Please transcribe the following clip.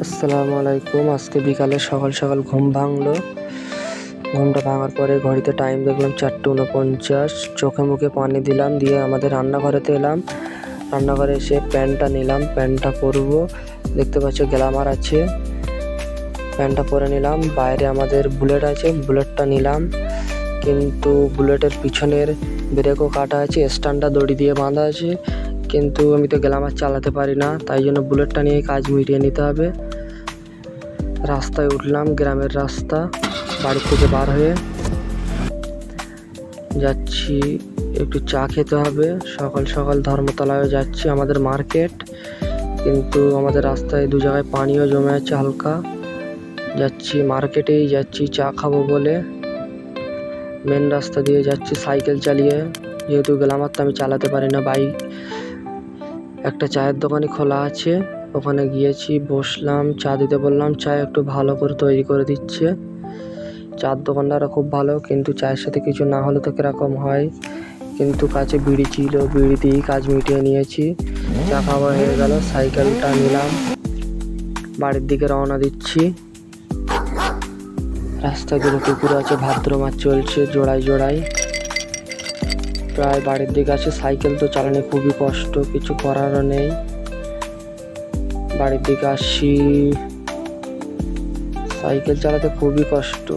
আসসালামু আলাইকুম। আজকে বিকালে সকাল সকাল ঘুম ভাঙলো। ঘুমটা ভাঙার পরে ঘড়িতে টাইম দেখলাম 4:49। চোখে মুখে পানি দিলাম, দিয়ে আমাদের রান্নাঘরেতে এলাম। রান্নাঘরে এসে প্যান্টটা নিলাম, প্যান্টটা পরবো। দেখতে পাচ্ছ গ্লামার আছে, প্যান্টটা পরে নিলাম। বাইরে আমাদের বুলেট আছে, বুলেটটা নিলাম, কিন্তু বুলেটের পিছনের ব্রেকও কাটা আছে, স্ট্যান্ডটা দড়ি দিয়ে বাঁধা আছে, কিন্তু আমি তো গ্লামার চালাতে পারি না, তাই জন্য বুলেটটা নিয়ে কাজ মিটিয়ে নিতে হবে। রাস্তায় উঠলাম, গ্রামের রাস্তা। বাড়ি থেকে বার হয়ে যাচ্ছি, একটু চা খেতে হবে। সকাল সকাল ধর্মতলায় যাচ্ছি, আমাদের মার্কেট, কিন্তু আমাদের রাস্তায় দু জায়গায় পানিও জমে আছে হালকা। যাচ্ছি, মার্কেটেই যাচ্ছি চা খাবো বলে। মেন রাস্তা দিয়ে যাচ্ছি সাইকেল চালিয়ে, যেহেতু গ্লামারটা আমি চালাতে পারি না। বাইক একটা চায়ের দোকানে খোলা আছে, ওখানে গিয়েছি, বসলাম, চা দিতে বললাম। চা একটু ভালো করে তৈরি করে দিচ্ছে। চার দোকানদারও খুব ভালো, কিন্তু চায়ের সাথে কিছু না হলে তো কিরকম হয়। কিন্তু কাছে বিড়ি ছিল, বিড়ি দিয়েই কাজ মিটিয়ে নিয়েছি। চা খাওয়া হয়ে গেল, সাইকেলটা নিলাম, বাড়ির দিকে রওনা দিচ্ছি। রাস্তা দুটো কুকুর আছে, ভাদ্র মাছ চলছে জোড়ায় জোড়ায়। প্রায় বাড়ির দিকে আছে। সাইকেল তো চালানো খুবই কষ্ট, কিছু করারও নেই। বাড়ির দিকে আসছি, সাইকেল চালাতে খুবই কষ্ট।